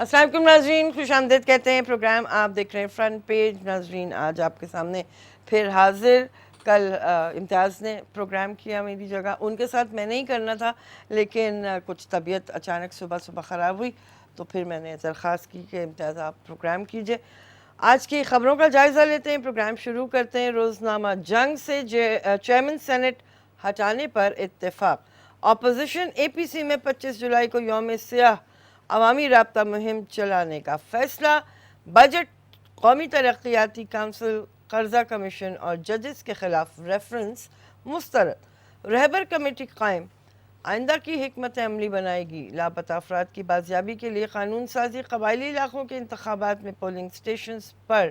السلام علیکم ناظرین، خوش آمدید کہتے ہیں پروگرام آپ دیکھ رہے ہیں فرنٹ پیج. ناظرین آج آپ کے سامنے پھر حاضر. کل امتیاز نے پروگرام کیا میری جگہ، ان کے ساتھ میں نہیں کرنا تھا لیکن کچھ طبیعت اچانک صبح خراب ہوئی تو پھر میں نے درخواست کی کہ امتیاز آپ پروگرام کیجئے. آج کی خبروں کا جائزہ لیتے ہیں، پروگرام شروع کرتے ہیں. روزنامہ جنگ سے چیئرمین سینٹ ہٹانے پر اتفاق. اپوزیشن اے پی سی میں 25 جولائی کو یوم سیاہ عوامی رابطہ مہم چلانے کا فیصلہ. بجٹ، قومی ترقیاتی کونسل، قرضہ کمیشن اور ججز کے خلاف ریفرنس مسترد. رہبر کمیٹی قائم، آئندہ کی حکمت عملی بنائے گی. لاپتہ افراد کی بازیابی کے لیے قانون سازی. قبائلی علاقوں کے انتخابات میں پولنگ سٹیشنز پر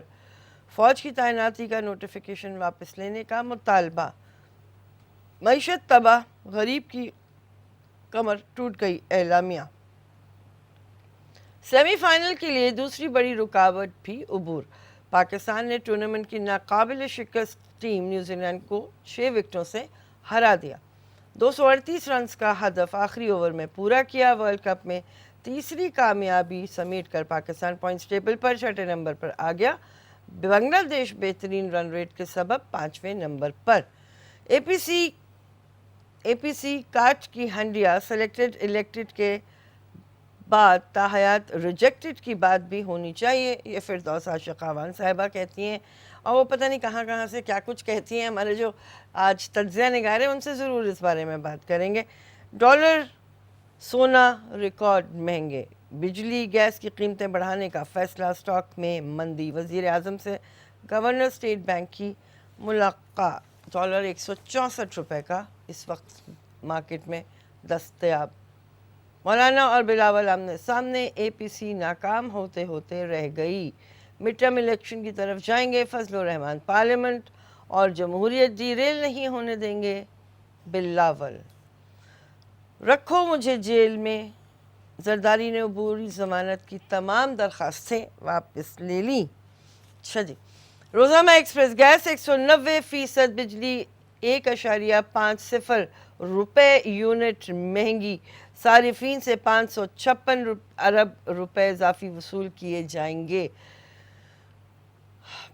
فوج کی تعیناتی کا نوٹیفیکیشن واپس لینے کا مطالبہ. معیشت تباہ، غریب کی کمر ٹوٹ گئی. اعلامیہ. سیمی فائنل کے لیے دوسری بڑی رکاوٹ بھی عبور. پاکستان نے ٹورنامنٹ کی ناقابل شکست ٹیم نیوزی لینڈ کو 6 وکٹوں سے ہرا دیا. 238 رنز کا ہدف آخری اوور میں پورا کیا. ورلڈ کپ میں تیسری کامیابی سمیٹ کر پاکستان پوائنٹس ٹیبل پر 6 نمبر پر آ گیا. بنگلہ دیش بہترین رن ریٹ کے سبب 5ویں نمبر پر. اے پی سی کاٹ کی ہنڈیا سلیکٹڈ الیکٹڈ کے بعد تاحیات ریجیکٹڈ کی بات بھی ہونی چاہیے. یہ فردوس عاشق آوان صاحبہ کہتی ہیں اور وہ پتہ نہیں کہاں سے کیا کچھ کہتی ہیں. ہمارے جو آج تجزیہ نگار ہیں ان سے ضرور اس بارے میں بات کریں گے. ڈالر سونا ریکارڈ مہنگے. بجلی گیس کی قیمتیں بڑھانے کا فیصلہ. اسٹاک میں مندی. وزیر اعظم سے گورنر اسٹیٹ بینک کی ملاقات. ڈالر 164 روپے کا اس وقت مارکیٹ میں دستیاب. مولانا اور بلاول آمنے سامنے. اے پی سی ناکام ہوتے ہوتے رہ گئی. مڈ ٹرم الیکشن کی طرف جائیں گے فضل الرحمان. پارلیمنٹ اور جمہوریت ڈیریل نہیں ہونے دیں گے. بلاول. رکھو مجھے جیل میں. زرداری نے عبوری ضمانت کی تمام درخواستیں واپس لے لیں. اچھا جی. روزنامہ ایکسپریس. گیس 190% بجلی 1.50 روپے یونٹ مہنگی. صارفین سے 556 ارب روپے اضافی وصول کیے جائیں گے.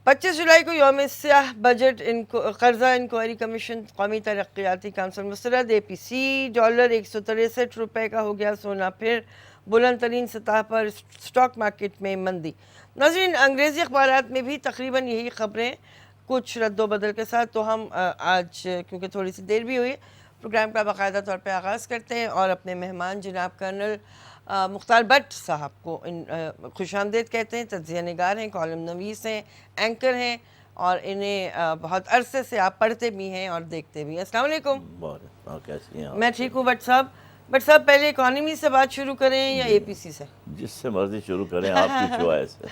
25 جولائی کو یوم سیاہ. بجٹ قرضہ انکوائری کمیشن قومی ترقیاتی کونسل مسترد. اے پی سی. ڈالر 163 روپے کا ہو گیا سونا پھر بلند ترین سطح پر. اسٹاک مارکیٹ میں مندی. ناظرین انگریزی اخبارات میں بھی تقریباً یہی خبریں کچھ رد و بدل کے ساتھ. تو ہم آج کیونکہ تھوڑی سی دیر بھی ہوئی پروگرام کا باقاعدہ طور پہ آغاز کرتے ہیں اور اپنے مہمان جناب کرنل مختار بٹ صاحب کو خوش آمدید کہتے ہیں. تجزیہ نگار ہیں، کالم نویس ہیں، اینکر ہیں اور انہیں بہت عرصے سے آپ پڑھتے بھی ہیں اور دیکھتے بھی ہیں. السلام علیکم. کیسی ہیں؟ میں ٹھیک ہوں بٹ صاحب پہلے اکانومی سے بات شروع کریں یا اے پی سی سے؟ جس سے مرضی شروع کریں، آپ کی چوائس ہے.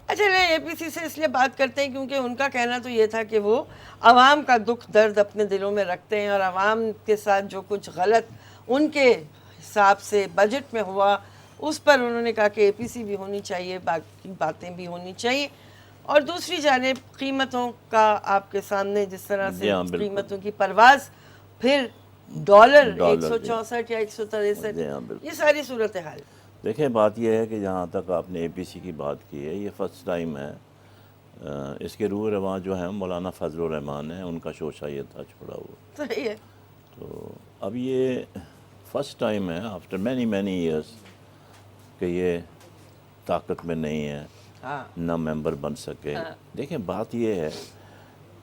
اچھا اے پی سی سے اس لیے بات کرتے ہیں کیونکہ ان کا کہنا تو یہ تھا کہ وہ عوام کا دکھ درد اپنے دلوں میں رکھتے ہیں اور عوام کے ساتھ جو کچھ غلط ان کے حساب سے بجٹ میں ہوا اس پر انہوں نے کہا کہ اے پی سی بھی ہونی چاہیے، باقی باتیں بھی ہونی چاہیے. اور دوسری جانب قیمتوں کا آپ کے سامنے جس طرح سے قیمتوں کی پرواز، پھر ڈالر 164 یا 163، یہ ساری صورتحال. دیکھیں بات یہ ہے کہ جہاں تک آپ نے اے پی سی کی بات کی ہے، یہ فرسٹ ٹائم ہے. اس کے روح رواں جو ہیں مولانا فضل الرحمان ہیں، ان کا شوشہ یہ تھا چھوڑا ہوا. صحیح ہے. تو اب یہ فرسٹ ٹائم ہے آفٹر مینی ایئرس کہ یہ طاقت میں نہیں ہے، نہ ممبر بن سکے. دیکھیں بات یہ ہے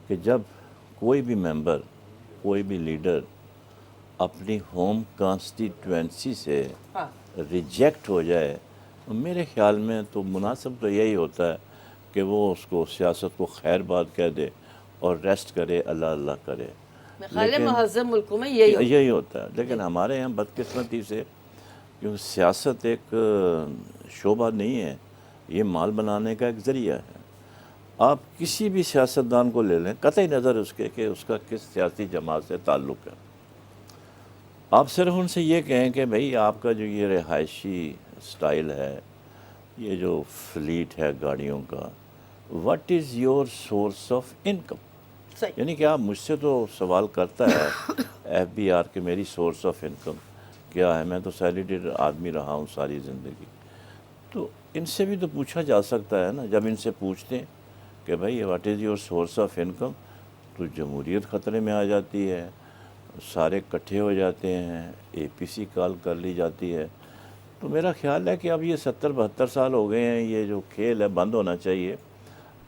کہ جب کوئی بھی ممبر، کوئی بھی لیڈر اپنی ہوم کانسٹیٹوینسی سے ریجیکٹ ہو جائے تو میرے خیال میں تو مناسب تو یہی ہوتا ہے کہ وہ اس کو سیاست کو خیر بات کہہ دے اور ریسٹ کرے، اللہ اللہ کرے. مہذب ملکوں میں یہی ہوتا ہے. لیکن ہمارے یہاں بدقسمتی سے کیونکہ سیاست ایک شعبہ نہیں ہے، یہ مال بنانے کا ایک ذریعہ ہے. آپ کسی بھی سیاستدان کو لے لیں، قطعی نظر اس کے کہ اس کا کس سیاسی جماعت سے تعلق ہے، آپ صرف ان سے یہ کہیں کہ بھئی آپ کا جو یہ رہائشی سٹائل ہے، یہ جو فلیٹ ہے گاڑیوں کا، what is your source of income؟ یعنی کہ آپ مجھ سے تو سوال کرتا ہے ایف بی آر کہ میری سورس آف انکم کیا ہے. میں تو سیلریڈ آدمی رہا ہوں ساری زندگی. تو ان سے بھی تو پوچھا جا سکتا ہے نا. جب ان سے پوچھتے ہیں کہ بھائی what is your source of income, تو جمہوریت خطرے میں آ جاتی ہے, سارے اکٹھے ہو جاتے ہیں, اے پی سی کال کر لی جاتی ہے. تو میرا خیال ہے کہ اب یہ 70-72 سال ہو گئے ہیں, یہ جو کھیل ہے بند ہونا چاہیے.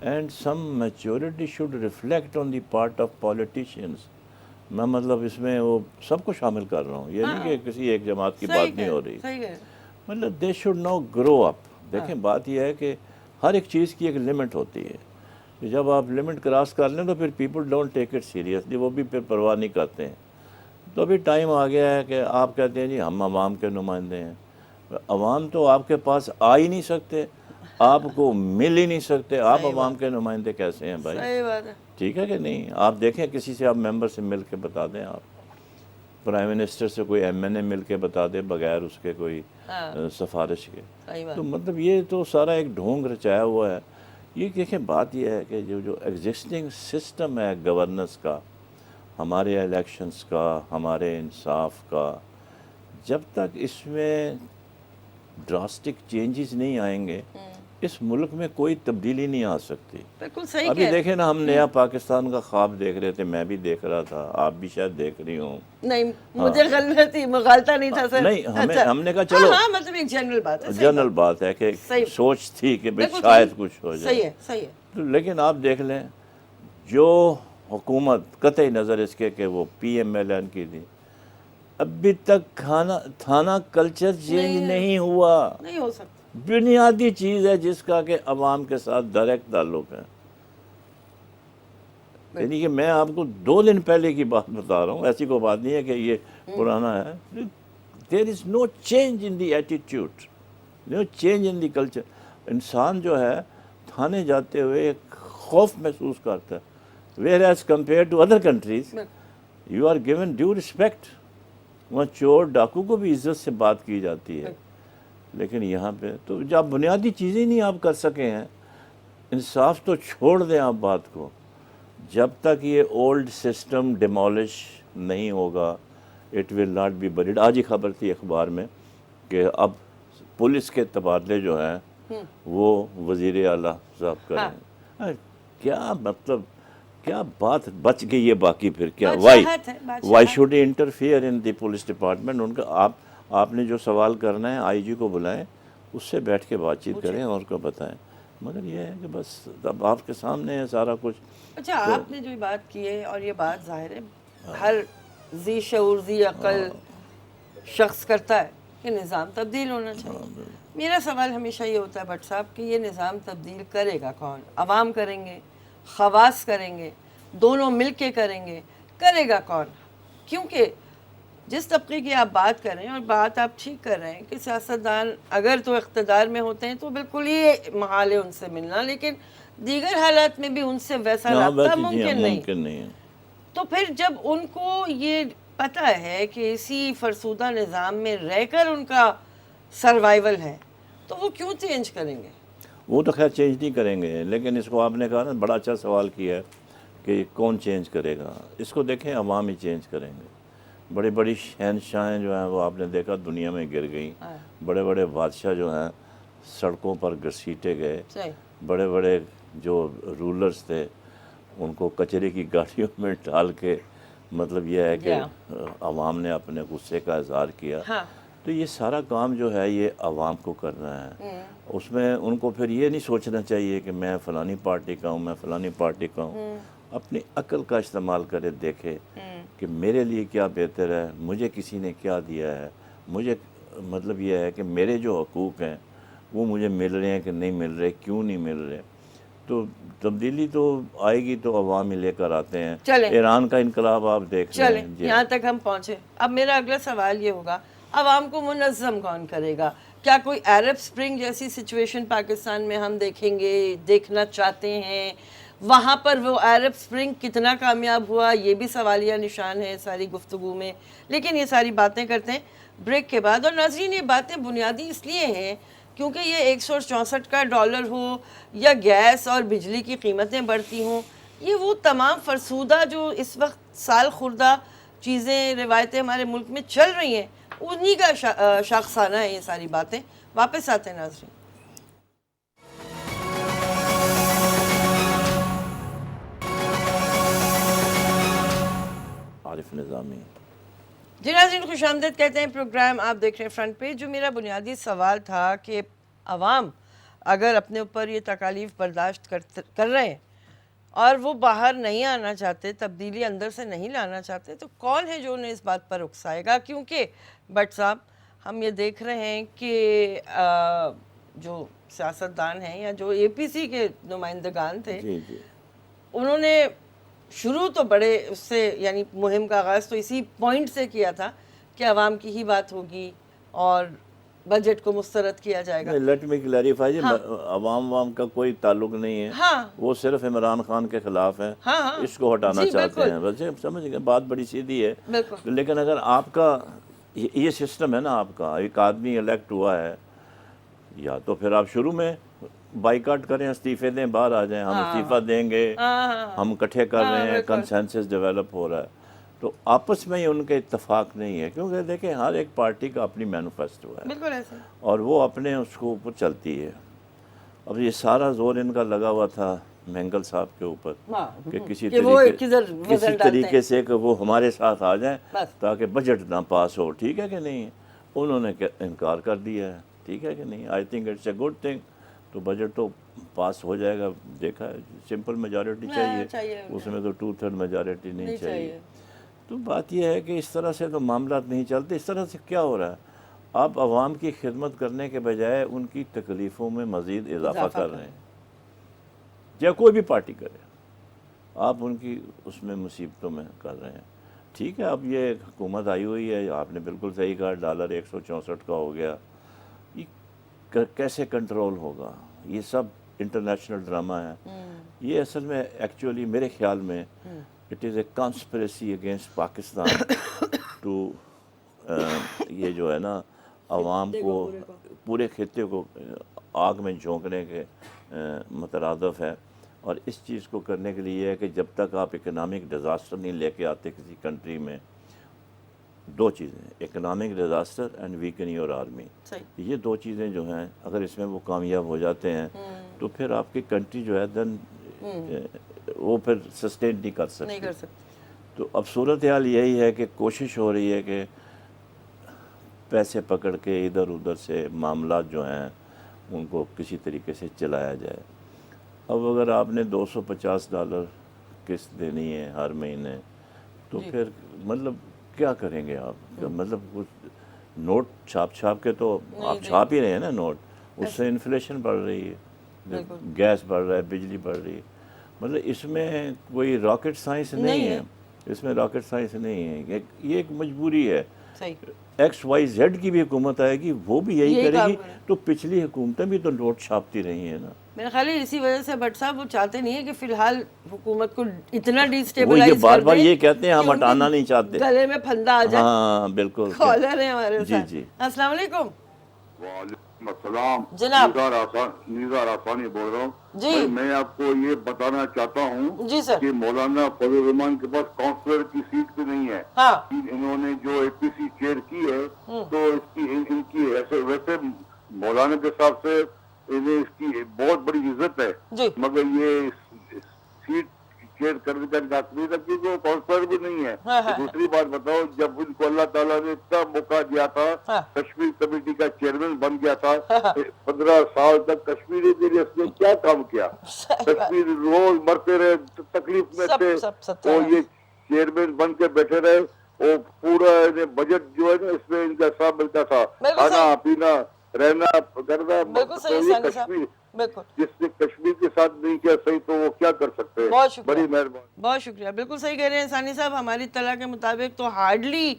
And some maturity should reflect on the part of politicians. میں مطلب اس میں وہ سب کو شامل کر رہا ہوں, یہ نہیں کہ کسی ایک جماعت کی بات نہیں ہو رہی. مطلب دے شوڈ ناؤ گرو اپ. دیکھیں بات یہ ہے کہ ہر ایک چیز کی ایک لمٹ ہوتی ہے. جب آپ لمٹ کراس کر لیں تو پھر people don't take it seriously, وہ بھی پھر پرواہ نہیں کرتے ہیں. تو ابھی ٹائم آ گیا ہے کہ آپ کہتے ہیں جی ہم عوام کے نمائندے ہیں. عوام تو آپ کے پاس آ ہی نہیں سکتے, آپ کو مل ہی نہیں سکتے, آپ عوام کے نمائندے کیسے ہیں بھائی؟ صحیح بات ہے. ٹھیک ہے کہ نہیں؟ آپ دیکھیں کسی سے آپ ممبر سے مل کے بتا دیں, آپ پرائم منسٹر سے کوئی ایم این اے مل کے بتا دے بغیر اس کے کوئی سفارش کے. تو مطلب یہ تو سارا ایک ڈھونگ رچایا ہوا ہے. یہ دیکھیں بات یہ ہے کہ جو ایگزسٹنگ سسٹم ہے گورننس کا, ہمارے الیکشنز کا, ہمارے انصاف کا, جب تک اس میں ڈراسٹک چینجز نہیں آئیں گے اس ملک میں کوئی تبدیلی نہیں آ سکتی. بالکل صحیح. ابھی دیکھیں نا, ہم نیا پاکستان کا خواب دیکھ رہے تھے, میں بھی دیکھ رہا تھا, آپ بھی شاید دیکھ رہی ہوں. نہیں مجھے غلطی مغالطہ نہیں تھا سر. نہیں, ہم نے کہا چلو مطلب ایک جنرل بات ہے, جنرل بات ہے کہ سوچ تھی کہ بھئی شاید کچھ ہو جائے. صحیح ہے. لیکن آپ دیکھ لیں جو حکومت قطعی نظر اس کے کہ وہ پی ایم ایل این کی تھی, ابھی تک تھانہ کلچر چینج نہیں ہوا. نہیں ہو سکتا. بنیادی چیز ہے جس کا کہ عوام کے ساتھ ڈائریکٹ تعلق ہے. یعنی کہ میں آپ کو 2 دن پہلے کی بات بتا رہا ہوں, ایسی کوئی بات نہیں ہے کہ یہ پرانا ہے. There is no change in the attitude, no change in the culture. انسان جو ہے تھانے جاتے ہوئے ایک خوف محسوس کرتا ہے, whereas compare to other countries you are given due respect. وہاں چور ڈاکو کو بھی عزت سے بات کی جاتی ہے, لیکن یہاں پہ تو جب بنیادی چیزیں نہیں آپ کر سکے ہیں, انصاف تو چھوڑ دیں آپ بات کو. جب تک یہ اولڈ سسٹم ڈیمولش نہیں ہوگا it will not be bred. آج ہی خبر تھی اخبار میں کہ اب پولیس کے تبادلے جو ہیں وہ وزیر اعلیٰ صاحب کریں. کیا مطلب, کیا بات بچ گئی ہے باقی پھر کیا؟ Why should interfere in the police department. ان کا آپ نے جو سوال کرنا ہے آئی جی کو بلائیں, اس سے بیٹھ کے بات چیت کریں اور کو بتائیں. مگر یہ ہے کہ بس اب آپ کے سامنے ہے سارا کچھ. اچھا آپ نے جو بات کی ہے, اور یہ بات ظاہر ہے ہر ذی شعور ذی عقل شخص کرتا ہے کہ نظام تبدیل ہونا چاہیے. میرا سوال ہمیشہ یہ ہوتا ہے بٹ صاحب کہ یہ نظام تبدیل کرے گا کون؟ عوام کریں گے, خواص کریں گے, دونوں مل کے کریں گے, کرے گا کون؟ کیونکہ جس طبقے کی آپ بات کر رہے ہیں, اور بات آپ ٹھیک کر رہے ہیں کہ سیاستدان اگر تو اقتدار میں ہوتے ہیں تو بالکل ہی محال ہے ان سے ملنا, لیکن دیگر حالات میں بھی ان سے ویسا رابطہ ممکن نہیں ہے. تو پھر جب ان کو یہ پتہ ہے کہ اسی فرسودہ نظام میں رہ کر ان کا سروائیول ہے, تو وہ کیوں چینج کریں گے؟ وہ تو خیر چینج نہیں کریں گے, لیکن اس کو آپ نے کہا نا, بڑا اچھا سوال کیا ہے کہ کون چینج کرے گا. اس کو دیکھیں عوام ہی چینج کریں گے. بڑی بڑی شہنشاہیں جو ہیں وہ آپ نے دیکھا دنیا میں گر گئیں, بڑے بڑے بادشاہ جو ہیں سڑکوں پر گھسیٹے گئے, بڑے بڑے جو رولرز تھے ان کو کچرے کی گاڑیوں میں ڈال کے, مطلب یہ ہے کہ عوام نے اپنے غصے کا اظہار کیا. تو یہ سارا کام جو ہے یہ عوام کو کرنا ہے. اس میں ان کو پھر یہ نہیں سوچنا چاہیے کہ میں فلانی پارٹی کا ہوں, میں فلانی پارٹی کا ہوں. اپنی عقل کا استعمال کرے, دیکھے کہ میرے لیے کیا بہتر ہے, مجھے کسی نے کیا دیا ہے, مجھے مطلب یہ ہے کہ میرے جو حقوق ہیں وہ مجھے مل رہے ہیں کہ نہیں مل رہے, کیوں نہیں مل رہے. تو تبدیلی تو آئے گی تو عوام ہی لے کر آتے ہیں. ایران کا انقلاب آپ دیکھ رہے ہیں. یہاں تک ہم پہنچے. اب میرا اگلا سوال یہ ہوگا, عوام کو منظم کون کرے گا؟ کیا کوئی عرب اسپرنگ جیسی سچویشن پاکستان میں ہم دیکھیں گے, دیکھنا چاہتے ہیں؟ وہاں پر وہ عرب اسپرنگ کتنا کامیاب ہوا یہ بھی سوالیہ نشان ہے ساری گفتگو میں. لیکن یہ ساری باتیں کرتے ہیں بریک کے بعد. اور ناظرین, یہ باتیں بنیادی اس لیے ہیں کیونکہ یہ 164 کا ڈالر ہو یا گیس اور بجلی کی قیمتیں بڑھتی ہوں, یہ وہ تمام فرسودہ جو اس وقت سال خوردہ چیزیں روایتیں ہمارے ملک میں چل رہی ہیں, انہی کا شاخسانہ ہے یہ ساری باتیں. واپس آتے ہیں ناظرین. عارف نظامی. جی ناظرین خوش آمدید کہتے ہیں پروگرام آپ دیکھ رہے ہیں فرنٹ پیج. جو میرا بنیادی سوال تھا کہ عوام اگر اپنے اوپر یہ تکالیف برداشت کر رہے ہیں اور وہ باہر نہیں آنا چاہتے, تبدیلی اندر سے نہیں لانا چاہتے, تو کون ہے جو انہیں اس بات پر اکسائے گا؟ کیونکہ بٹ صاحب ہم یہ دیکھ رہے ہیں کہ جو سیاستدان ہیں یا جو اے پی سی کے نمائندگان تھے, جی جی انہوں نے شروع تو بڑے اس سے یعنی مہم کا آغاز تو اسی پوائنٹ سے کیا تھا کہ عوام کی ہی بات ہوگی اور بجٹ کو مسترد کیا جائے گا. لیٹ می کلیریفائی, عوام کا کوئی تعلق نہیں ہے, ہاں وہ صرف عمران خان کے خلاف ہیں, ہاں اس کو ہٹانا جی چاہتے ہیں. ویسے سمجھ گئے, بات بڑی سیدھی ہے. بالکل لیکن اگر آپ کا یہ سسٹم ہے نا, آپ کا ایک آدمی الیکٹ ہوا ہے, یا تو پھر آپ شروع میں بائیکاٹ کریں, استعفے دیں, باہر آ جائیں, ہم استعفیٰ دیں گے, ہم اکٹھے کر رہے ہیں, کنسنسس ڈیولپ ہو رہا ہے. تو آپس میں ہی ان کے اتفاق نہیں ہے, کیونکہ دیکھیں ہر ایک پارٹی کا اپنی مینیفیسٹو ہے بالکل ایسے اور وہ اپنے اس کو اوپر چلتی ہے. اب یہ سارا زور ان کا لگا ہوا تھا مینگل صاحب کے اوپر کہ کسی طریقے سے کہ وہ ہمارے ساتھ آ جائیں تاکہ بجٹ نہ پاس ہو. ٹھیک ہے کہ نہیں؟ انہوں نے انکار کر دیا ہے. ٹھیک ہے کہ نہیں؟ I think it's a good thing. تو بجٹ تو پاس ہو جائے گا, دیکھا ہے, سمپل میجارٹی چاہیے, اس میں تو 2/3 میجارٹی نہیں چاہیے. تو بات یہ ہے کہ اس طرح سے تو معاملات نہیں چلتے. اس طرح سے کیا ہو رہا ہے, آپ عوام کی خدمت کرنے کے بجائے ان کی تکلیفوں میں مزید اضافہ کر رہے ہیں. یا کوئی بھی پارٹی کرے, آپ ان کی اس میں مصیبتوں میں کر رہے ہیں. ٹھیک ہے, اب یہ حکومت آئی ہوئی ہے, آپ نے بالکل صحیح کہا, ڈالر 164 کا ہو گیا. یہ کیسے کنٹرول ہوگا؟ یہ سب انٹرنیشنل ڈرامہ ہے. یہ اصل میں ایکچولی میرے خیال میں it is a conspiracy against Pakistan too یہ جو ہے نا عوام کو, پورے خطے کو آگ میں جھونکنے کے مترادف ہے. اور اس چیز کو کرنے کے لیے ہے کہ جب تک آپ اکنامک ڈیزاسٹر نہیں لے کے آتے کسی کنٹری میں, دو چیزیں, economic disaster and weaken your army, یہ دو چیزیں جو ہیں اگر اس میں وہ کامیاب ہو جاتے ہیں تو پھر آپ کی کنٹری جو ہے دن وہ پھر سسٹین نہیں کر سکتی. تو اب صورتحال یہی ہے کہ کوشش ہو رہی ہے کہ پیسے پکڑ کے ادھر ادھر سے معاملات جو ہیں ان کو کسی طریقے سے چلایا جائے. اب اگر آپ نے $250 قسط دینی ہے ہر مہینے, تو پھر مطلب کیا کریں گے آپ؟ مطلب نوٹ چھاپ کے تو آپ چھاپ ہی رہے ہیں نا نوٹ, اس سے انفلیشن بڑھ رہی ہے, گیس بڑھ رہا ہے, بجلی بڑھ رہی ہے. مطلب اس میں کوئی راکٹ سائنس نہیں ہے, اس میں راکٹ سائنس نہیں ہے, یہ ایک مجبوری ہے. XYZ کی بھی حکومت آئے گی, وہ بھی یہی کرے گی. تو پچھلی حکومتیں بھی تو نوٹ چھاپتی رہی ہیں نا. میرا خیال ہے اسی وجہ سے بٹ صاحب وہ چاہتے نہیں ہیں کہ فی الحال حکومت کو اتنا ڈی وہ یہ اسٹیبلائز بار بار یہ کہتے ہیں ہم ہٹانا نہیں چاہتے, گلے میں پھندا آ جائے. ہاں بالکل. کالر ہیں ہمارے جی ساتھ. جی السلام علیکم. وعلیکم السلام. جناب نیزار آسانی بول رہا ہوں. جی میں آپ کو یہ بتانا چاہتا ہوں جی سر کہ مولانا فضل الرحمان کے پاس کاؤنسلر کی سیٹ بھی نہیں ہے. ہاں انہوں نے جو اے پی سی چیئر کی ہے تو ان کی ویسے مولانا کے حساب سے اس کی بہت بڑی عزت ہے, جی مگر یہ سیٹ چیئر کرنے کا نہیں تھا کیونکہ وہ کاؤنسلر بھی نہیں ہے. دوسری بات بتاؤ, جب ان کو اللہ تعالیٰ نے اتنا موقع دیا تھا, کشمیر کمیٹی کا چیئرمین بن گیا تھا, 15 سال تک کشمیری کے لیے اس نے کیا کام کیا؟ کشمیر روز مرتے رہے, تکلیف میں تھے, اور یہ چیئرمین بن کے بیٹھے رہے. وہ پورا بجٹ جو ہے نا اس میں ان کا حساب ملتا تھا, کھانا پینا رہنا کرنا. تو یہ کشمیر جس نے کشمیر کے ساتھ نہیں کیا صحیح, تو وہ کیا کر سکتے ہیں؟ بڑی مہربانی. بہت شکریہ. بالکل صحیح کہہ رہے ہیں ثانی صاحب. ہماری اطلاع کے مطابق تو ہارڈلی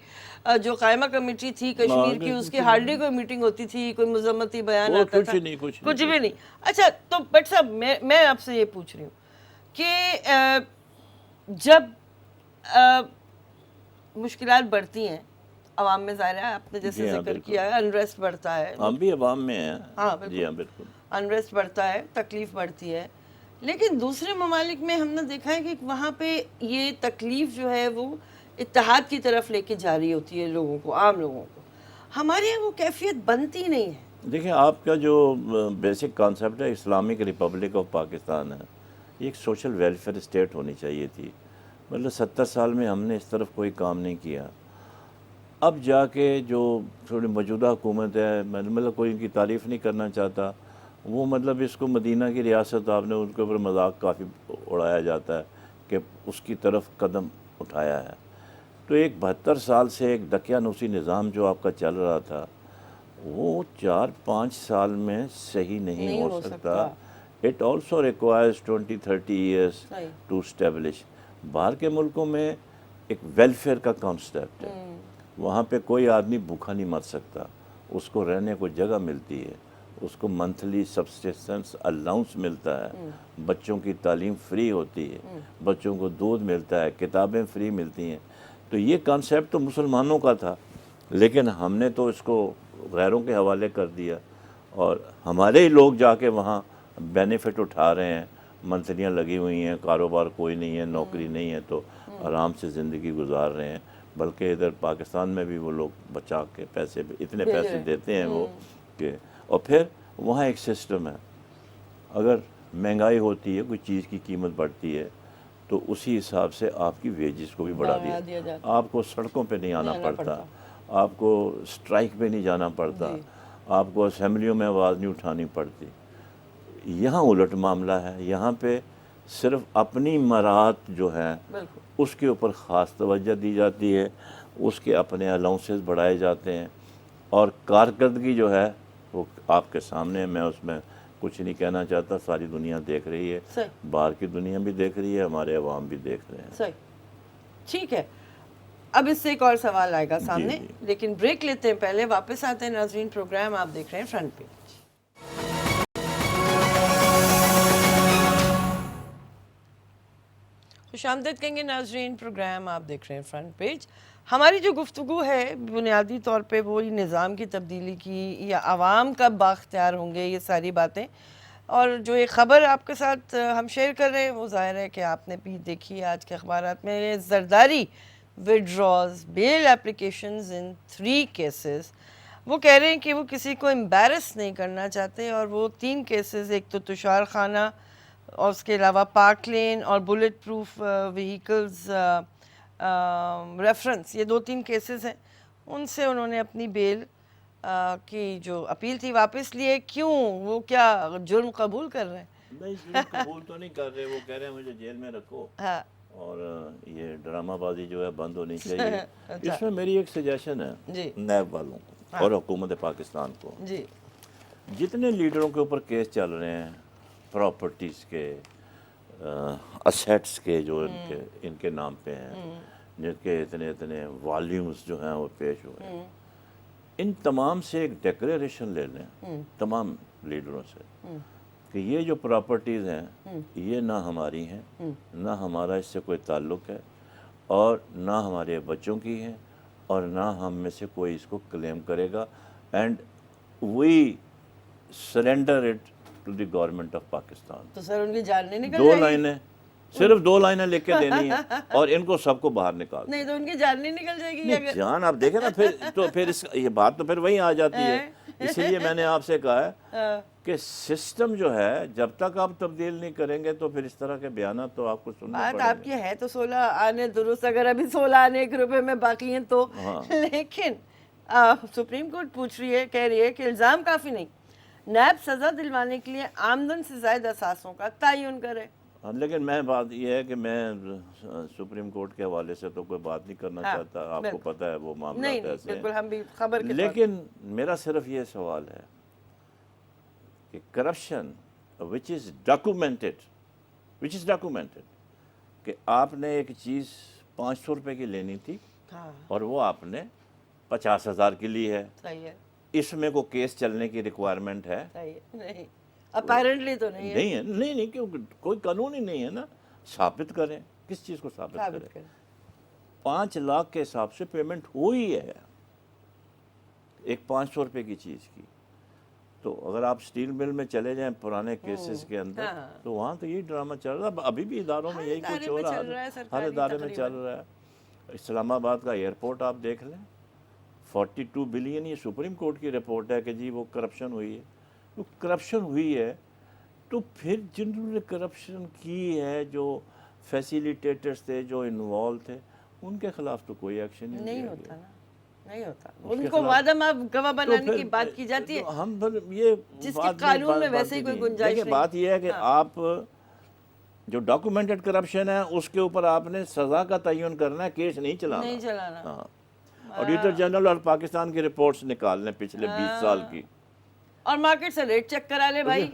جو قائمہ کمیٹی تھی کشمیر کی, اس کی ہارڈلی کوئی میٹنگ ہوتی تھی, کوئی مذمتی بیان آتا تھا, کچھ بھی نہیں. اچھا تو بٹ صاحب میں آپ سے یہ پوچھ رہی ہوں کہ جب مشکلات بڑھتی ہیں عوام میں, ظاہر ہے آپ نے جیسے ذکر کیا ہے, انریسٹ بڑھتا ہے, ہم بھی عوام میں ہیں. ہاں جی ہاں بالکل, انریسٹ بڑھتا ہے, تکلیف بڑھتی ہے. لیکن دوسرے ممالک میں ہم نے دیکھا ہے کہ وہاں پہ یہ تکلیف جو ہے وہ اتحاد کی طرف لے کے جاری ہوتی ہے لوگوں کو, عام لوگوں کو. ہمارے یہاں وہ کیفیت بنتی نہیں ہے. دیکھیں آپ کا جو بیسک کانسیپٹ ہے اسلامک ریپبلک آف پاکستان ہے, یہ ایک سوشل ویلفیئر اسٹیٹ ہونی چاہیے تھی. مطلب 70 سال میں ہم نے اس طرف کوئی کام نہیں کیا. اب جا کے جو تھوڑی موجودہ حکومت ہے، مطلب کوئی ان کی تعریف نہیں کرنا چاہتا، وہ مطلب اس کو مدینہ کی ریاست آپ نے ان کے اوپر مذاق کافی اڑایا جاتا ہے کہ اس کی طرف قدم اٹھایا ہے. تو ایک 72 سال سے ایک دقیانوسی نظام جو آپ کا چل رہا تھا، وہ 4-5 سال میں صحیح نہیں ہو سکتا. It also requires 20-30 years to establish. باہر کے ملکوں میں ایک ویلفیئر کا کانسیپٹ ہے، وہاں پہ کوئی آدمی بھوکا نہیں مر سکتا، اس کو رہنے کو جگہ ملتی ہے، اس کو منتھلی سبسسٹنس الاؤنس ملتا ہے، بچوں کی تعلیم فری ہوتی ہے، بچوں کو دودھ ملتا ہے، کتابیں فری ملتی ہیں. تو یہ کانسیپٹ تو مسلمانوں کا تھا، لیکن ہم نے تو اس کو غیروں کے حوالے کر دیا، اور ہمارے ہی لوگ جا کے وہاں بینیفٹ اٹھا رہے ہیں. منتھلیاں لگی ہوئی ہیں، کاروبار کوئی نہیں ہے، نوکری نہیں ہے، تو آرام سے زندگی گزار رہے ہیں. بلکہ ادھر پاکستان میں بھی وہ لوگ بچا کے پیسے اتنے پیسے دیتے ہیں وہ کہ. اور پھر وہاں ایک سسٹم ہے، اگر مہنگائی ہوتی ہے، کوئی چیز کی قیمت بڑھتی ہے، تو اسی حساب سے آپ کی ویجز کو بھی بڑھا دیا جاتا. آپ کو سڑکوں پہ نہیں آنا پڑتا، آپ کو اسٹرائک پہ نہیں جانا پڑتا، آپ کو اسمبلیوں میں آواز نہیں اٹھانی پڑتی. یہاں الٹ معاملہ ہے، یہاں پہ صرف اپنی مراعات جو ہیں اس کے اوپر خاص توجہ دی جاتی ہے، اس کے اپنے الاؤنسز بڑھائے جاتے ہیں، اور کارکردگی جو ہے وہ آپ کے سامنے ہے. میں اس میں کچھ نہیں کہنا چاہتا، ساری دنیا دیکھ رہی ہے، باہر کی دنیا بھی دیکھ رہی ہے، ہمارے عوام بھی دیکھ رہے ہیں. ٹھیک ہے، اب اس سے ایک اور سوال آئے گا سامنے، لیکن بریک لیتے ہیں پہلے، واپس آتے ہیں. ناظرین، پروگرام آپ دیکھ رہے ہیں فرنٹ پیج. خوش آمدید کہیں گے ناظرین، پروگرام آپ دیکھ رہے ہیں فرنٹ پیج. ہماری جو گفتگو ہے بنیادی طور پہ وہی نظام کی تبدیلی کی، یا عوام کب بااختیار ہوں گے، یہ ساری باتیں. اور جو ایک خبر آپ کے ساتھ ہم شیئر کر رہے ہیں، وہ ظاہر ہے کہ آپ نے بھی دیکھی ہے آج کے اخبارات میں. Zardari withdraws bail applications in 3 cases. وہ کہہ رہے ہیں کہ وہ کسی کو امبیرس نہیں کرنا چاہتے، اور وہ 3 کیسز، ایک تو تشار خانہ، اور اس کے علاوہ پارک لین اور بلٹ پروف وہیکلز ریفرنس، یہ 2-3 کیسز ہیں. ان سے انہوں نے اپنی بیل کی جو اپیل تھی واپس لیے. کیوں؟ وہ کیا جرم قبول کر رہے ہیں؟ نہیں، جرم قبول تو نہیں کر رہے، وہ کہہ رہے ہیں مجھے جیل میں رکھو، اور یہ ڈرامہ بازی جو ہے بند ہونی چاہیے. اس میں میری ایک سجیشن ہے نیب والوں کو اور حکومت پاکستان کو. جتنے لیڈروں کے اوپر کیس چل رہے ہیں، پراپرٹیز کے، اسیٹس کے، جو ان کے نام پہ ہیں، جن کے اتنے والیومز جو ہیں وہ پیش ہوئے ہیں، ان تمام سے ایک ڈیکلیریشن لے لیں تمام لیڈروں سے کہ یہ جو پراپرٹیز ہیں یہ نہ ہماری ہیں، نہ ہمارا اس سے کوئی تعلق ہے، اور نہ ہمارے بچوں کی ہیں، اور نہ ہم میں سے کوئی اس کو کلیم کرے گا. And we surrender it to the government of Pakistan. تو سر ان کی جان نہیں نکل 2 لائنیں، صرف 2 لائنیں لکھ کے دینی ہیں، اور ان کو سب کو باہر نکال. نہیں تو ان کی جان نہیں نکل جائے گی. جان آپ دیکھیں نا، پھر یہ بات تو پھر وہیں آ جاتی ہے. اسی لیے میں نے آپ سے کہا ہے کہ سسٹم جو ہے جب تک آپ تبدیل نہیں کریں گے تو پھر اس طرح کے بیانات تو آپ کو سننے پڑیں گے. بات آپ کی ہے تو 16 آنے درست، اگر ابھی 16 آنے 1 روپے میں باقی ہیں تو. لیکن سپریم کورٹ پوچھ رہی ہے، کہہ رہی ہے کہ الزام کافی نہیں، نیب سزا دلوانے کے لیے آمدن سے زائد اثاثوں کا تعین کرے. لیکن میں بات یہ ہے کہ میں سپریم کورٹ کے حوالے سے تو کوئی بات نہیں کرنا چاہتا، آپ کو پتہ ہے وہ معاملات ایسے ہیں. بالکل، ہم بھی خبر کے لیکن میرا صرف یہ سوال ہے کہ کرپشن which is documented کہ آپ نے ایک چیز 500 روپے کی لینی تھی اور وہ آپ نے 50,000 کی لی ہے. صحیح ہے. اس میں کوئی کیس چلنے کی ریکوائرمنٹ ہے؟ نہیں، اپیرنٹلی تو نہیں ہے. نہیں، کیونکہ کوئی قانون ہی نہیں ہے نا. ثابت کریں، کس چیز کو ثابت کریں؟ 5 لاکھ کے حساب سے پیمنٹ ہوئی ہے ایک 500 روپے کی چیز کی. تو اگر آپ سٹیل مل میں چلے جائیں پرانے کیسز کے اندر، تو وہاں تو یہی ڈرامہ چل رہا ہے. ابھی بھی اداروں میں یہی کچھ ہو رہا ہے، ہر ادارے میں چل رہا ہے. اسلام آباد کا ایئرپورٹ آپ دیکھ لیں، 42 بلین، یہ سپریم کورٹ کی رپورٹ ہے کہ جی وہ کرپشن ہوئی ہے. کرپشن ہوئی ہے تو پھر جنہوں نے کرپشن کی ہے، جو فیسیلیٹیٹرز تھے جو انوالو تھے ان کے خلاف تو کوئی ایکشن نہیں لیا ہوتا گیا۔ نا، نہیں ہوتا، ان کو وعدہ ماف گواہ بنانے کی بات کی جاتی ہے ہم پھر یہ جس بات کی قانون میں ویسے ہی کوئی گنجائش دیکھیں نہیں۔ بات یہ ہے کہ آپ جو ڈاکومنٹڈ کرپشن ہے اس کے اوپر آپ نے سزا کا تعین کرنا ہے، کیس نہیں چلانا۔ نہیں چلانا۔ ہاں، آڈیٹر جنرل اور پاکستان کی رپورٹس نکال لیں پچھلے 20 سال کی، اور مارکیٹ سے ریٹ چیک کرا لے بھائی،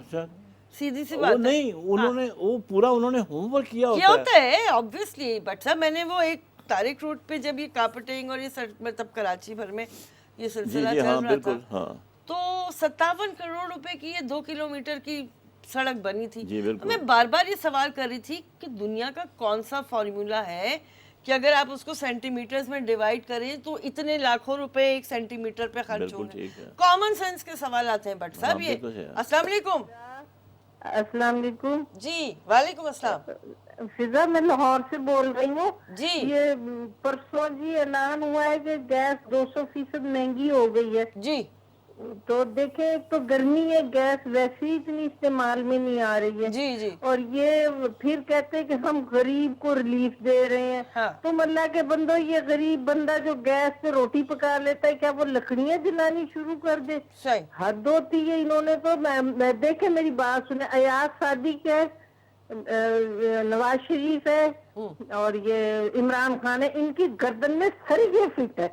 سیدھی سی وہ بات ہے۔ نہیں انہوں نے وہ پورا انہوں نے ہوم ورک کیا کیا ہوتا ہے۔ ہوتا ہے آبویسلی، بٹ صاحب میں نے وہ ایک طارق روڈ پہ جب یہ کارپیٹنگ اور یہ مطلب کراچی بھر میں یہ سلسلہ چل ہاں رہا بالکل، تھا ہاں تو 57 کروڑ روپے کی یہ 2 کلومیٹر کی سڑک بنی تھی۔ جی بالکل۔ میں بار بار یہ سوال کر رہی تھی کہ دنیا کا کون سا فارمولا ہے کہ اگر آپ اس کو سینٹی میٹرز میں ڈیوائیڈ کریں تو اتنے لاکھوں روپے ایک سینٹی میٹر پہ خرچ بالکل ہوں گے۔ ٹھیک ہے۔ کامن سینس کے سوالات ہیں بٹ صاحب یہ۔ بالکل ہے۔ السلام علیکم۔ السلام علیکم جی وعلیکم السلام۔ فضا، میں لاہور سے بول رہی ہوں۔ جی یہ پرسوں جی اعلان ہوا ہے کہ گیس 200% مہنگی ہو گئی ہے۔ جی تو دیکھیں، ایک تو گرمی ہے، گیس ویسے ہی اتنی استعمال میں نہیں آ رہی ہے، جی جی اور یہ پھر کہتے ہیں کہ ہم غریب کو ریلیف دے رہے ہیں۔ ہاں۔ تم اللہ کے بندو، یہ غریب بندہ جو گیس پہ روٹی پکا لیتا ہے، کیا وہ لکڑیاں جلانی شروع کر دے؟ صحیح۔ حد ہوتی ہے انہوں نے تو۔ میں دیکھیں میری بات سنیں، ایاز صادق ہے، نواز شریف ہے اور یہ عمران خان ہے، ان کی گردن میں سریے فٹ ہے۔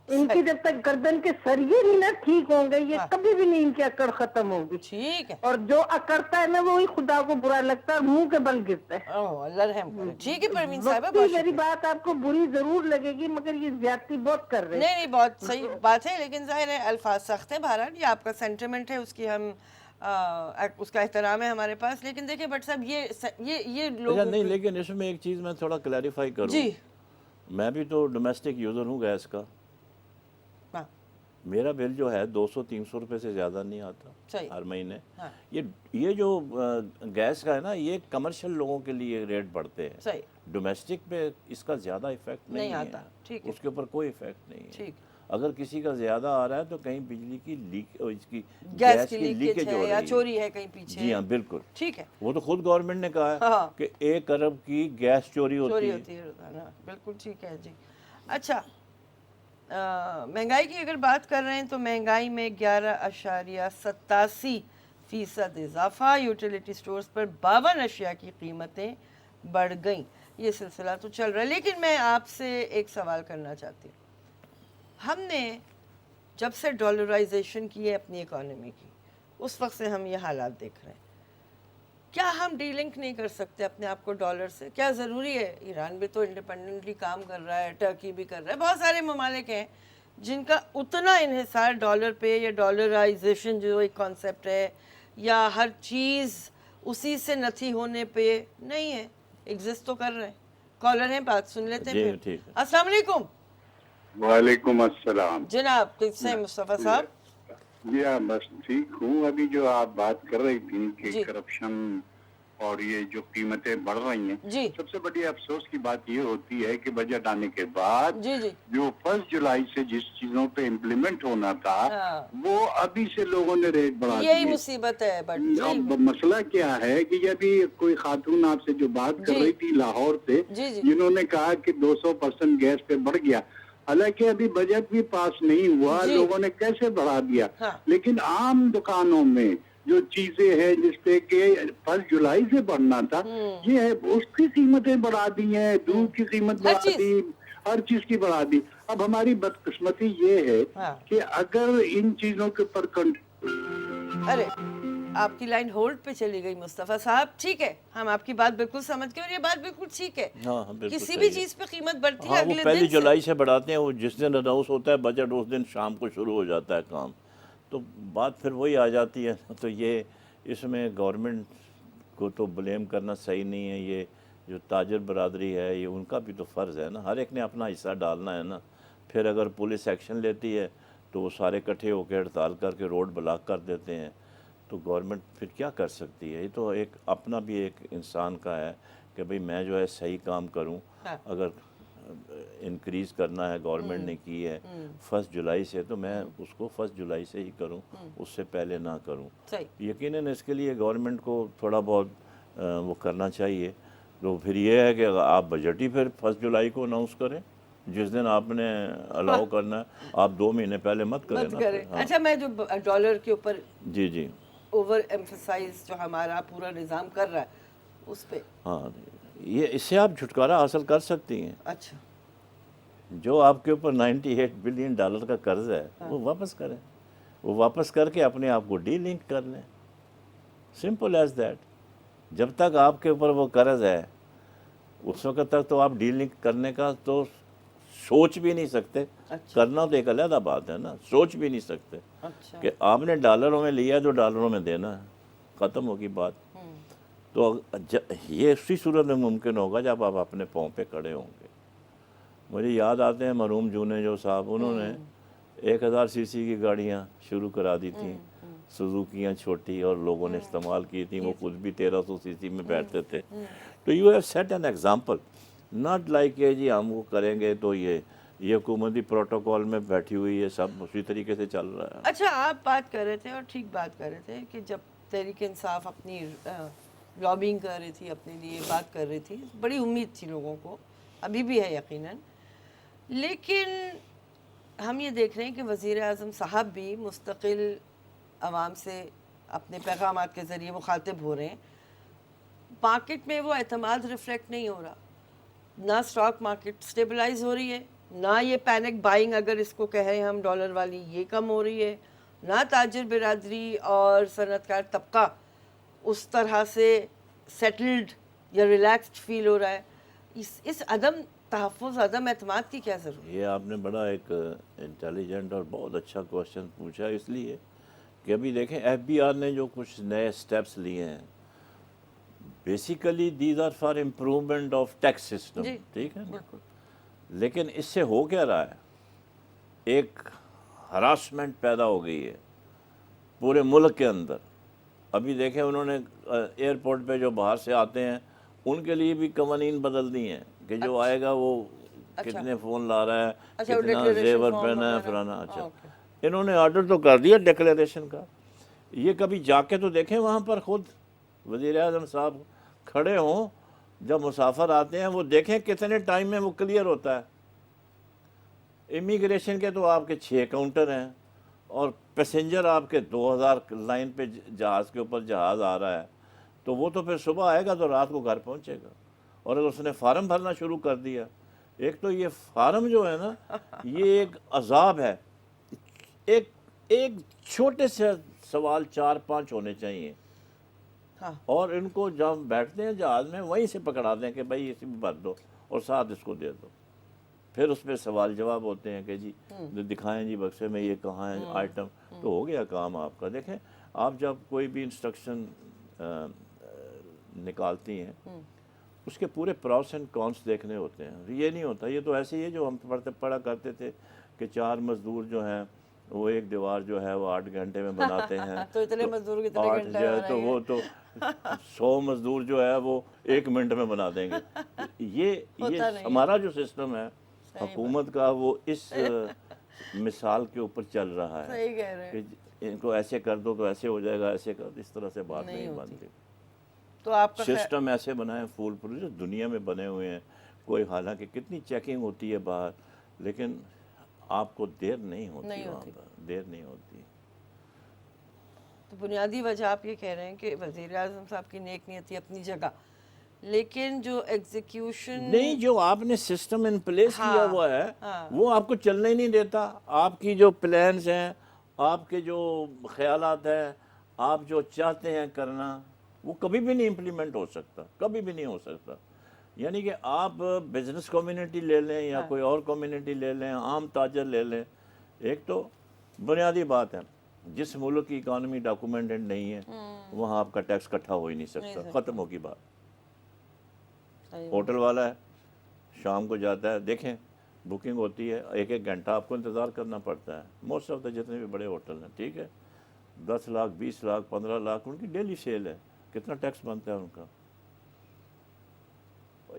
ان کی جب تک گردن کے سریے نہیں نا ٹھیک ہوں گے، یہ کبھی بھی نہیں ان کی اکڑ ختم ہوگی۔ ٹھیک ہے۔ اور جو اکڑتا ہے نا وہی خدا کو برا لگتا ہے اور منہ کے بل گرتا ہے۔ اوہ اللہ رحم کرے۔ ٹھیک ہے پروین صاحبہ، وقتی بہت میری شکریہ۔ بات آپ کو بری ضرور لگے گی، مگر یہ زیادتی بہت کر رہے ہیں۔ نہیں نہیں، بہت صحیح بات ہے، لیکن ظاہر ہے الفاظ سخت ہیں، بہرحال یہ آپ کا سینٹیمنٹ ہے، اس کی ہم اس کا احترام ہے ہمارے پاس، لیکن دیکھیں بٹ صاحب یہ لوگ اچھا نہیں، لیکن اس میں ایک چیز میں تھوڑا کلیریفائی کروں۔ جی میں بھی تو ڈومیسٹک یوزر ہوں گیس کا، ہاں میرا بل جو ہے 200-300 روپے سے زیادہ نہیں آتا صحیح۔ ہر مہینے۔ ہاں یہ جو گیس کا ہے نا، یہ کمرشل لوگوں کے لیے ریٹ بڑھتے ہیں، صحیح ڈومیسٹک پہ اس کا زیادہ ایفیکٹ نہیں ہے، آتا۔ ٹھیک ہے، اس کے اوپر کوئی ایفیکٹ نہیں ہے۔ ٹھیک۔ اگر کسی کا زیادہ آ رہا ہے تو کہیں بجلی کی لیک، اس کی گیس کی لیکیج لیکیج ہو ہے رہی یا ہے۔ چوری ہے کہیں پیچھے۔ جی ہاں بالکل، ٹھیک ہے، وہ تو خود گورنمنٹ نے کہا ہاں ہے کہ 1 ارب کی گیس چوری ہوتی ہے۔ روزانہ، بالکل ٹھیک ہے جی۔ اچھا، مہنگائی کی اگر بات کر رہے ہیں تو مہنگائی میں 11.87% اضافہ، یوٹیلیٹی سٹورز پر 52 اشیاء کی قیمتیں بڑھ گئیں۔ یہ سلسلہ تو چل رہا ہے، لیکن میں آپ سے ایک سوال کرنا چاہتی ہوں۔ ہم نے جب سے ڈالرائزیشن کی ہے اپنی اکانومی کی، اس وقت سے ہم یہ حالات دیکھ رہے ہیں۔ کیا ہم ڈی لنک نہیں کر سکتے اپنے آپ کو ڈالر سے؟ کیا ضروری ہے؟ ایران بھی تو انڈیپینڈنٹلی کام کر رہا ہے، ٹرکی بھی کر رہا ہے، بہت سارے ممالک ہیں جن کا اتنا انحصار ڈالر پہ یا ڈالرائزیشن جو ایک کانسیپٹ ہے یا ہر چیز اسی سے نتھی ہونے پہ نہیں ہے، ایگزسٹ تو کر رہے ہیں۔ کالر ہیں، بات سن لیتے ہیں پھر۔ ٹھیک ہے۔ السلام علیکم وعلیکم السلام جناب، کیسے ہیں مصطفیٰ صاحب؟ جی ہاں، بس ٹھیک ہوں۔ ابھی جو آپ بات کر رہی تھی جی کہ کرپشن اور یہ جو قیمتیں بڑھ رہی ہیں، جی سب سے بڑی افسوس کی بات یہ ہوتی ہے کہ بجٹ آنے کے بعد جی جی جو 1 جولائی سے جس چیزوں پہ امپلیمنٹ ہونا تھا ہاں، وہ ابھی سے لوگوں نے ریٹ بڑھا یہی دیے۔ مصیبت ہے بٹ اب مسئلہ کیا ہے کہ یہ ابھی کوئی خاتون آپ سے جو بات کر جی رہی تھی لاہور سے، جی جی جنہوں نے کہا کہ 200% گیس پہ بڑھ گیا، حالانکہ ابھی بجٹ بھی پاس نہیں ہوا، جی لوگوں نے کیسے بڑھا دیا۔ ہاں لیکن عام دکانوں میں جو چیزیں ہیں جس پہ کہ 1 جولائی سے بڑھنا تھا، یہ ہے اس کی قیمتیں بڑھا دی ہیں، دودھ کی قیمت ہر بڑھا چیز۔ دی، ہر چیز کی بڑھا دی۔ اب ہماری بدقسمتی یہ ہے ہاں، کہ اگر ان چیزوں کے اوپر ارے آپ کی لائن ہولڈ پہ چلی گئی مصطفیٰ صاحب۔ ٹھیک ہے، ہم آپ کی بات بالکل سمجھ گئے اور یہ بات بالکل ٹھیک ہے، ہاں بالکل کسی صحیح بھی ہے۔ چیز پہ قیمت بڑھتی ہے ہاں وہ اگلے 1 دن سے۔ جولائی سے بڑھاتے ہیں، وہ جس دن اناؤنس ہوتا ہے بجٹ اس دن شام کو شروع ہو جاتا ہے کام، تو بات پھر وہی آ جاتی ہے۔ تو یہ اس میں گورنمنٹ کو تو بلیم کرنا صحیح نہیں ہے، یہ جو تاجر برادری ہے یہ ان کا بھی تو فرض ہے نا، ہر ایک نے اپنا حصہ ڈالنا ہے نا۔ پھر اگر پولیس ایکشن لیتی ہے تو وہ سارے اکٹھے ہو کے ہڑتال کر کے روڈ بلاک کر دیتے ہیں، تو گورنمنٹ پھر کیا کر سکتی ہے؟ یہ تو ایک اپنا بھی ایک انسان کا ہے کہ بھئی میں جو ہے صحیح کام کروں۔ ہاں، اگر انکریز کرنا ہے گورنمنٹ نے کی ہے 1 جولائی سے، تو میں اس کو 1 جولائی سے ہی کروں، اس سے پہلے نہ کروں۔ صحیح۔ یقیناً اس کے لیے گورنمنٹ کو تھوڑا بہت وہ کرنا چاہیے، تو پھر یہ ہے کہ آپ بجٹ ہی پھر 1 جولائی کو اناؤنس کریں، جس دن آپ نے الاؤ کرنا ہے، آپ 2 مہینے پہلے مت کریں نا پھر۔ اچھا، میں جو ڈالر کے اوپر جی جی اوور ایمفسائز جو ہمارا پورا نظام کر رہا ہے اس پہ، ہاں، یہ اس سے آپ چھٹکارا حاصل کر سکتی ہیں۔ اچھا جو آپ کے اوپر $98 بلین کا قرض ہے وہ واپس کریں، وہ واپس کر کے اپنے آپ کو ڈی لنک کر لیں، سمپل ایز دیٹ۔ جب تک آپ کے اوپر وہ قرض ہے اس وقت تک تو آپ ڈی لنک کرنے کا تو سوچ بھی نہیں سکتے۔ کرنا تو ایک علیحدہ بات ہے نا، سوچ بھی نہیں سکتے اچھا کہ آپ نے ڈالروں میں لیا ہے تو ڈالروں میں دینا ہے، ختم ہوگی بات۔ تو یہ اسی صورت میں ممکن ہوگا جب آپ اپنے پاؤں پہ کھڑے ہوں گے۔ مجھے یاد آتے ہیں مرحوم جونے جو صاحب، انہوں نے 1000 cc کی گاڑیاں شروع کرا دی تھیں، سوزوکیاں چھوٹی، اور لوگوں نے استعمال کی تھیں، وہ خود بھی 1300 cc میں بیٹھتے تھے۔ تو you have set an example, not like کہ جی ہم وہ کریں گے تو یہ حکومتی پروٹوکول میں بیٹھی ہوئی ہے، سب اسی طریقے سے چل رہا ہے۔ اچھا، آپ بات کر رہے تھے اور ٹھیک بات کر رہے تھے کہ جب تحریک انصاف اپنی لابنگ کر رہی تھی، اپنے لیے بات کر رہی تھی، بڑی امید تھی لوگوں کو، ابھی بھی ہے یقیناً، لیکن ہم یہ دیکھ رہے ہیں کہ وزیر اعظم صاحب بھی مستقل عوام سے اپنے پیغامات کے ذریعے مخاطب ہو رہے ہیں۔ مارکیٹ میں وہ اعتماد ریفلیکٹ نہیں ہو رہا، نہ سٹاک مارکیٹ سٹیبلائز ہو رہی ہے، نہ یہ پینک بائنگ اگر اس کو کہیں ہم ڈالر والی، یہ کم ہو رہی ہے، نہ تاجر برادری اور صنعت کار طبقہ اس طرح سے سیٹلڈ یا ریلیکسڈ فیل ہو رہا ہے۔ اس عدم تحفظ، عدم اعتماد کی کیا ضرورت؟ یہ آپ نے بڑا ایک انٹیلیجنٹ اور بہت اچھا کوشچن پوچھا، اس لیے کہ ابھی دیکھیں ایف بی آر نے جو کچھ نئے سٹیپس لیے ہیں، basically these are for improvement of tax system, ٹھیک ہے نا؟ لیکن اس سے ہو کیا رہا ہے؟ ایک ہراسمنٹ پیدا ہو گئی ہے پورے ملک کے اندر۔ ابھی دیکھیں انہوں نے ایئرپورٹ پہ جو باہر سے آتے ہیں ان کے لیے بھی قوانین بدل دی ہیں کہ جو آئے گا وہ کتنے فون لا رہا ہے، کتنا زیور پہنا ہے، فلانا۔ اچھا، انہوں نے آرڈر تو کر دیا ڈکلیریشن کا، یہ کبھی جا کے تو دیکھیں وہاں پر خود وزیر اعظم صاحب کھڑے ہوں، جب مسافر آتے ہیں وہ دیکھیں کتنے ٹائم میں وہ کلیئر ہوتا ہے۔ امیگریشن کے تو آپ کے 6 کاؤنٹر ہیں، اور پیسنجر آپ کے 2000 لائن پہ جہاز کے اوپر جہاز آ رہا ہے، تو وہ تو پھر صبح آئے گا تو رات کو گھر پہنچے گا۔ اور اگر اس نے فارم بھرنا شروع کر دیا، ایک تو یہ فارم جو ہے نا یہ ایک عذاب ہے۔ ایک چھوٹے سے سوال 4-5 ہونے چاہیے، اور ان کو جب بیٹھتے ہیں جہاز میں وہیں سے پکڑا دیں کہ بھائی اسے بھی بھر دو اور ساتھ اس کو دے دو۔ پھر اس پہ سوال جواب ہوتے ہیں کہ جی دکھائیں جی بکسے میں یہ کہاں ہے آئٹم، تو ہو گیا کام آپ کا۔ دیکھیں آپ جب کوئی بھی انسٹرکشن نکالتی ہیں اس کے پورے پروس اینڈ کونس دیکھنے ہوتے ہیں، یہ نہیں ہوتا یہ تو ایسے ہی ہے جو ہم پڑھا کرتے تھے کہ 4 مزدور جو ہیں وہ ایک دیوار جو ہے وہ 8 گھنٹے میں بناتے ہیں، تو اتنے مزدور کتنے 8 گھنٹے جو ہے تو وہ تو 100 مزدور جو ہے وہ 1 منٹ میں بنا دیں گے۔ یہ ہمارا جو سسٹم ہے حکومت کا وہ اس مثال کے اوپر چل رہا ہے، صحیح کہہ رہے ہیں، کہ ان کو ایسے کر دو تو ایسے ہو جائے گا، ایسے کر دو، اس طرح سے بات نہیں بنتی۔ تو آپ کا سسٹم ایسے بنائیں فول پروف جو دنیا میں بنے ہوئے ہیں، کوئی حالانکہ کتنی چیکنگ ہوتی ہے باہر، لیکن آپ کو دیر نہیں ہوتی وہاں پر، دیر نہیں ہوتی۔ تو بنیادی وجہ آپ یہ کہہ رہے ہیں کہ وزیر اعظم صاحب کی نیک نیتی اپنی جگہ، لیکن جو ایگزیکیوشن نہیں، جو آپ نے سسٹم ان پلیس کیا ہوا ہے وہ آپ کو چلنے ہی نہیں دیتا۔ آپ کی جو پلانز ہیں، آپ کے جو خیالات ہیں، آپ جو چاہتے ہیں کرنا، وہ کبھی بھی نہیں امپلیمنٹ ہو سکتا، کبھی بھی نہیں ہو سکتا۔ یعنی کہ آپ بزنس کمیونٹی لے لیں یا کوئی اور کمیونٹی لے لیں، عام تاجر لے لیں، ایک تو بنیادی بات ہے جس ملک کی اکانومی ڈاکومنٹڈ نہیں ہے وہاں آپ کا ٹیکس اکٹھا ہو ہی نہیں سکتا، ختم ہوگی بات۔ ہوٹل والا ہے شام کو جاتا ہے، دیکھیں بکنگ ہوتی ہے 1 گھنٹہ آپ کو انتظار کرنا پڑتا ہے، موسٹ آف دا جتنے بھی بڑے ہوٹل ہیں، ٹھیک ہے، 10 لاکھ 20 لاکھ 15 لاکھ ان کی ڈیلی سیل ہے، کتنا ٹیکس بنتا ہے ان کا؟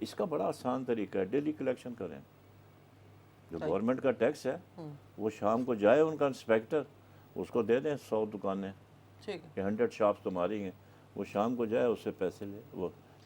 اس کا بڑا آسان طریقہ ہے، ڈیلی کلیکشن کریں۔ جو گورنمنٹ کا ٹیکس ہے وہ شام کو جائے ان کا انسپیکٹر، اس کو دے دیں 100 دکانیں کہ 100 شاپس تمہاری ہیں، وہ شام کو جائے اس سے پیسے لے، وہ